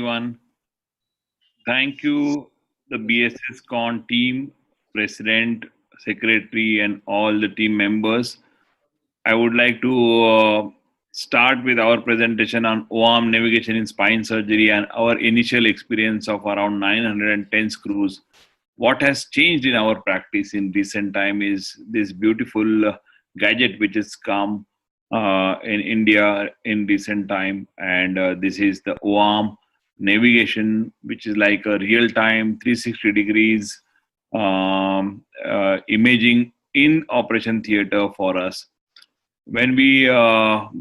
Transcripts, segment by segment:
everyone. Thank you, the BSS Con team, President, Secretary, and all the team members. I would like to start with our presentation on OARM navigation in spine surgery and our initial experience of around 910 screws. What has changed in our practice in recent time is this beautiful gadget which has come in India in recent time, and this is the OARM navigation, which is like a real-time 360 degrees imaging in operation theater for us. When we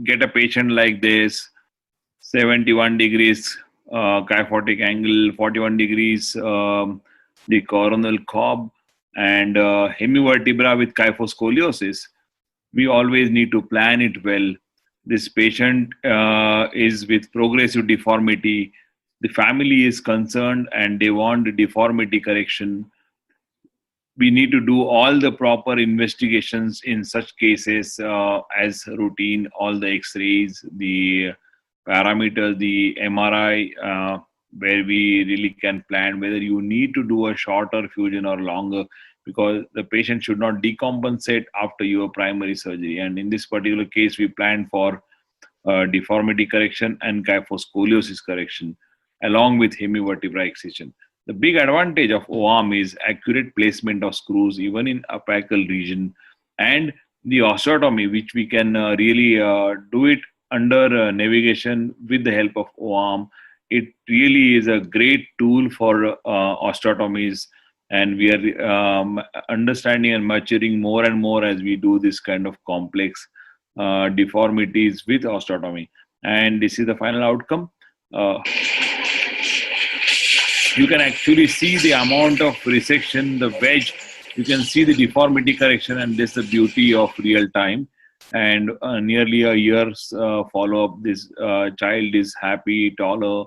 get a patient like this, 71 degrees kyphotic angle, 41 degrees the coronal cob, and hemivertebra with kyphoscoliosis, we always need to plan it well. This patient is with progressive deformity. The family is concerned and they want deformity correction. We need to do all the proper investigations in such cases as routine, all the x-rays, the parameters, the MRI, where we really can plan whether you need to do a shorter fusion or longer, because the patient should not decompensate after your primary surgery. And in this particular case, we plan for deformity correction and kyphoscoliosis correction along with hemivertebra excision. The big advantage of OARM is accurate placement of screws even in apical region, and the osteotomy, which we can really do it under navigation with the help of OARM. It really is a great tool for osteotomies, and we are understanding and maturing more and more as we do this kind of complex deformities with osteotomy. And this is the final outcome. You can actually see the amount of resection, the wedge. You can see the deformity correction, and this is the beauty of real time. And nearly a year's follow-up, this child is happy, taller,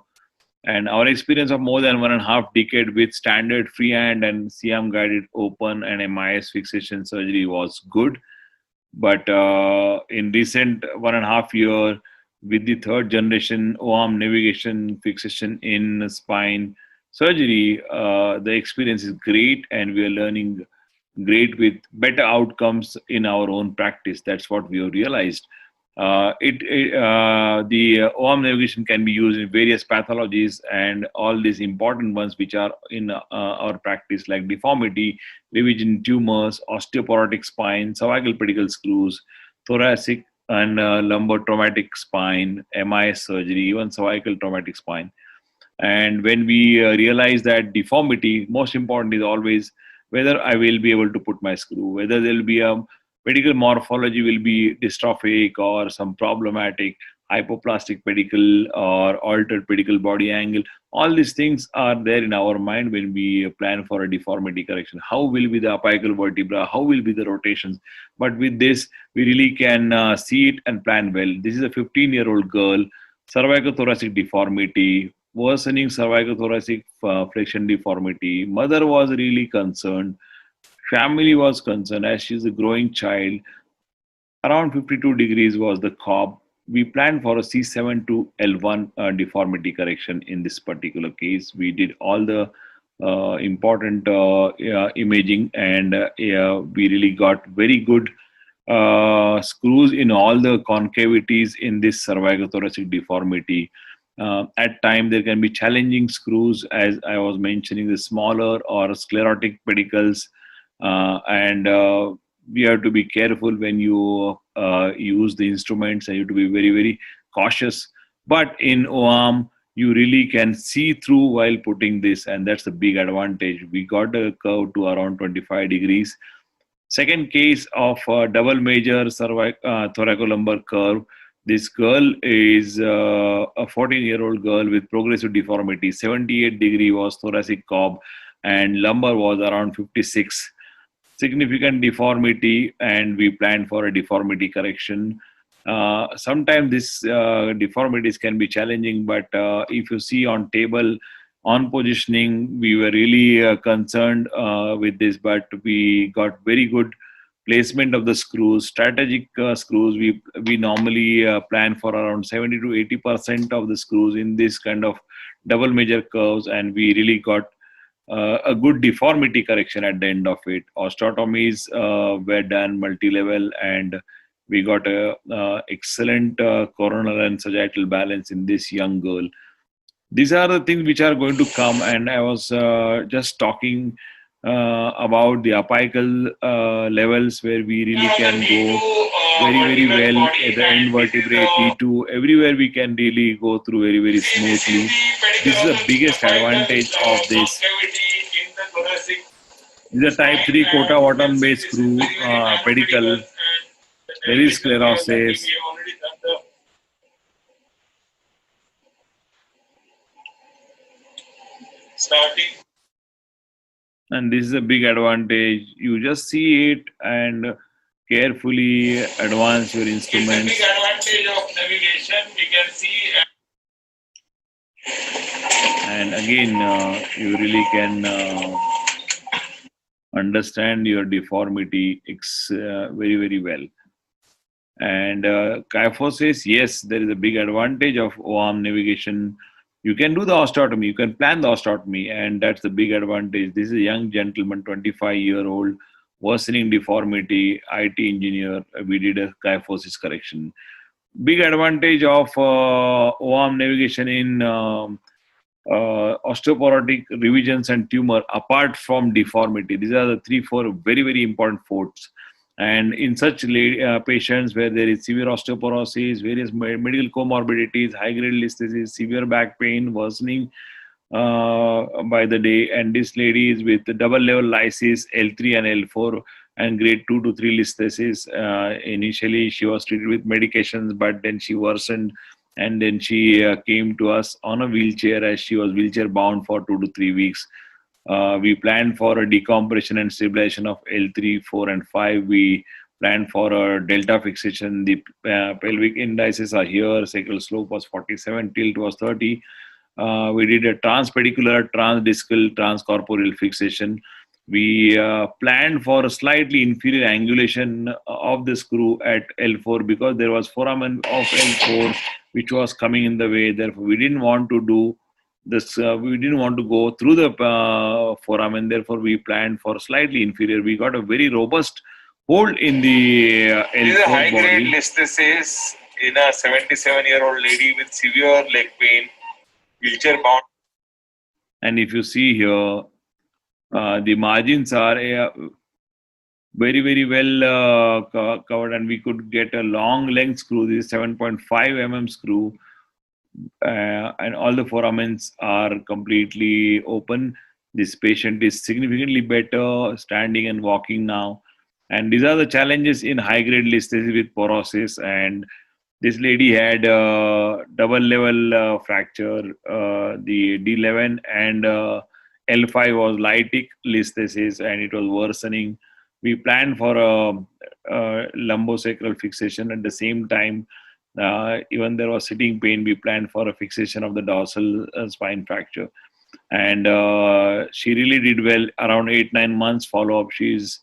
and our experience of more than 1.5 decade with standard freehand and CM guided open and MIS fixation surgery was good. But in recent 1.5 year, with the third generation OARM navigation fixation in spine surgery, the experience is great, and we are learning great with better outcomes in our own practice. That's what we have realized. The OARM navigation can be used in various pathologies, and all these important ones which are in our practice, like deformity, revision tumors, osteoporotic spine, cervical pedicle screws, thoracic and lumbar traumatic spine, MIS surgery, even cervical traumatic spine. And when we realize that deformity, most important is always whether I will be able to put my screw, whether there will be a pedicle morphology will be dystrophic or some problematic hypoplastic pedicle or altered pedicle body angle. All these things are there in our mind when we plan for a deformity correction. How will be the apical vertebra? How will be the rotations? But with this, we really can see it and plan well. This is a 15-year-old girl, cervicothoracic deformity, worsening cervicothoracic flexion deformity. Mother was really concerned. Family was concerned as she's a growing child. Around 52 degrees was the cob. We planned for a C7 to L1 deformity correction in this particular case. We did all the important imaging, and we really got very good screws in all the concavities in this cervicothoracic deformity. At time there can be challenging screws, as I was mentioning, the smaller or sclerotic pedicles, and we have to be careful when you use the instruments, and you have to be very, very cautious. But in OARM, you really can see through while putting this, and that's a big advantage. We got a curve to around 25 degrees. Second case of double major thoracolumbar curve. This girl is a 14-year-old girl with progressive deformity. 78 degree was thoracic cob, and lumbar was around 56. Significant deformity, and we planned for a deformity correction. Sometimes this deformities can be challenging, but if you see on table, on positioning, we were really concerned with this, but we got very good placement of the screws, strategic screws. We normally plan for around 70 to 80% of the screws in this kind of double major curves, and we really got a good deformity correction at the end of it. Osteotomies were done multi-level, and we got a excellent coronal and sagittal balance in this young girl. These are the things which are going to come, and I was just talking about the apical levels where we really can go very well at the end vertebrae, T2, everywhere we can really go through very smoothly. This is the biggest advantage of this. This is a type 3 quota bottom base screw pedicle. There is sclerosis. And this is a big advantage. You just see it and carefully advance your instruments. Big advantage of navigation, we can see. And again, you really can understand your deformity very well. And kyphosis, yes, there is a big advantage of O-arm navigation. You can do the osteotomy, you can plan the osteotomy, and that's the big advantage. This is a young gentleman, 25-year-old, worsening deformity, IT engineer. We did a kyphosis correction. Big advantage of O-arm navigation in osteoporotic revisions and tumor, apart from deformity. These are the 3-4 very important forts. And in such patients where there is severe osteoporosis, various medical comorbidities, high-grade listhesis, severe back pain, worsening by the day, and this lady is with double-level lysis, L3 and L4, and grade 2 to 3 listhesis. Initially, she was treated with medications, but then she worsened, and then she came to us on a wheelchair, as she was wheelchair-bound for 2 to 3 weeks. We planned for a decompression and stabilization of L3, 4, and 5. We planned for a delta fixation. The pelvic indices are here. Sacral slope was 47, tilt was 30. We did a transpedicular, transdiscal, transcorporeal fixation. We planned for a slightly inferior angulation of the screw at L4 because there was foramen of L4 which was coming in the way. Therefore, we didn't want to do this. We didn't want to go through the foramen. Therefore, we planned for slightly inferior. We got a very robust hold in the L4 body. This is a high-grade listhesis in a 77-year-old lady with severe leg pain, wheelchair bound. And if you see here, the margins are very well covered, and we could get a long length screw. This is 7.5 mm screw, and all the foramens are completely open. This patient is significantly better standing and walking now. And these are the challenges in high-grade listhesis with porosis. And this lady had double level fracture, the D11, and L5 was lytic listhesis, and it was worsening. We planned for a lumbosacral fixation at the same time. Even there was sitting pain, we planned for a fixation of the dorsal spine fracture. And she really did well. Around 8-9 months follow-up, she's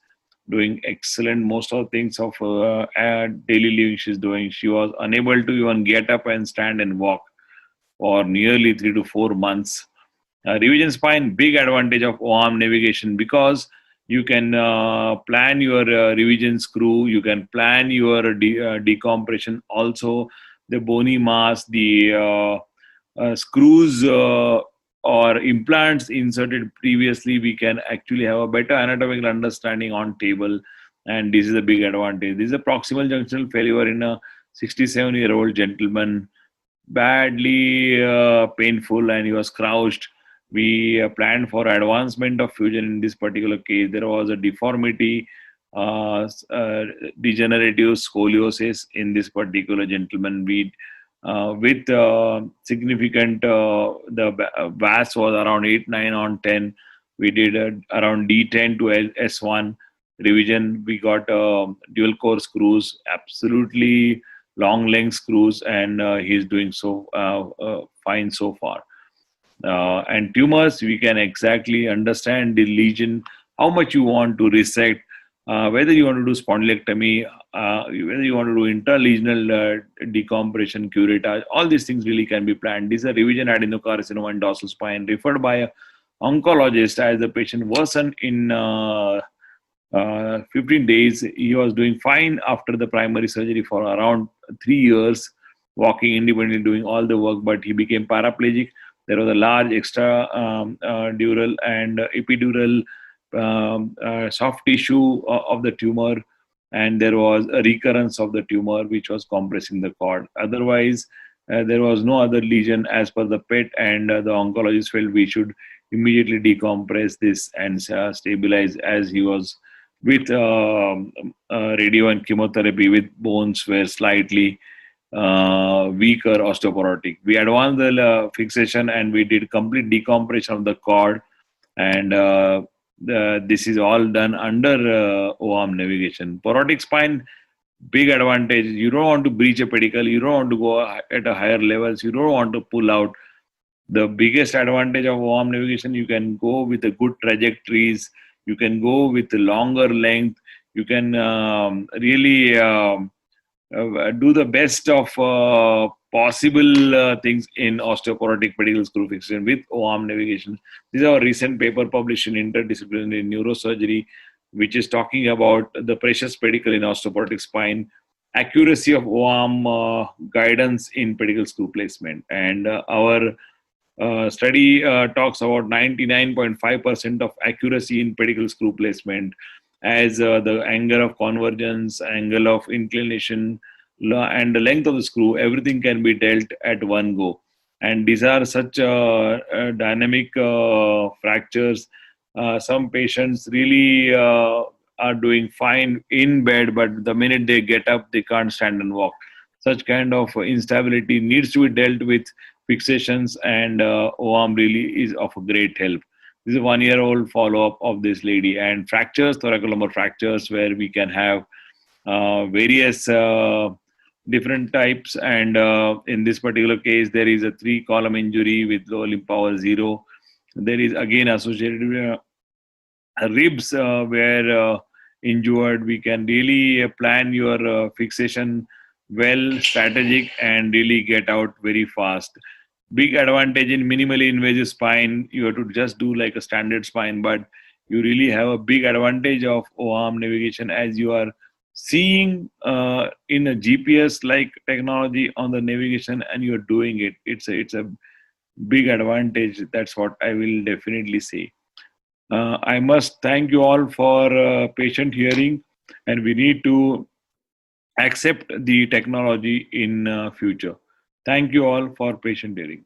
doing excellent. Most of the things of daily living she's doing. She was unable to even get up and stand and walk for nearly 3 to 4 months. Revision spine, big advantage of O-arm navigation, because you can plan your revision screw, you can plan your decompression, also the bony mass, the screws or implants inserted previously. We can actually have a better anatomical understanding on table, and this is a big advantage. This is a proximal junctional failure in a 67-year-old gentleman, badly painful, and he was crouched. We planned for advancement of fusion in this particular case. There was a deformity, degenerative scoliosis in this particular gentleman. We with significant, the VAS was around 8, 9 on 10. We did around D10 to S1 revision. We got dual core screws, absolutely long length screws, and he's doing so fine so far. And tumors, we can exactly understand the lesion, how much you want to resect, whether you want to do spondylectomy, whether you want to do interlesional decompression, curettage, all these things really can be planned. These are revision adenocarcinoma and dorsal spine referred by a oncologist as the patient worsened in 15 days. He was doing fine after the primary surgery for around 3 years, walking independently, doing all the work, but he became paraplegic. There was a large extra dural and epidural soft tissue of the tumor, and there was a recurrence of the tumor which was compressing the cord. Otherwise, there was no other lesion as per the PET, and the oncologist felt we should immediately decompress this and stabilize, as he was with radio and chemotherapy, with bones were slightly weaker osteoporotic. We advanced the fixation and we did complete decompression of the cord, and this is all done under O-arm navigation. Porotic spine, big advantage. You don't want to breach a pedicle, you don't want to go at a higher levels, you don't want to pull out. The biggest advantage of O-arm navigation, you can go with the good trajectories, you can go with the longer length, you can really do the best of possible things in osteoporotic pedicle screw fixation with O-arm navigation. This is our recent paper published in Interdisciplinary Neurosurgery, which is talking about the precious pedicle in osteoporotic spine, accuracy of O-arm guidance in pedicle screw placement. And our study talks about 99.5% of accuracy in pedicle screw placement, as the angle of convergence, angle of inclination, and the length of the screw, everything can be dealt at one go. And these are such dynamic fractures. Some patients really are doing fine in bed, but the minute they get up, they can't stand and walk. Such kind of instability needs to be dealt with fixations, and O-arm really is of a great help. This is a 1-year-old follow-up of this lady. And fractures, thoracolumbar fractures, where we can have various different types. And in this particular case, there is a 3-column injury with lower limb power 0. There is again associated with ribs where injured. We can really plan your fixation well, strategic, and really get out very fast. Big advantage in minimally invasive spine, you have to just do like a standard spine, but you really have a big advantage of O-arm navigation, as you are seeing in a GPS like technology on the navigation, and you're doing it. It's a big advantage. That's what I will definitely say. I must thank you all for patient hearing, and we need to accept the technology in future. Thank you all for patient hearing.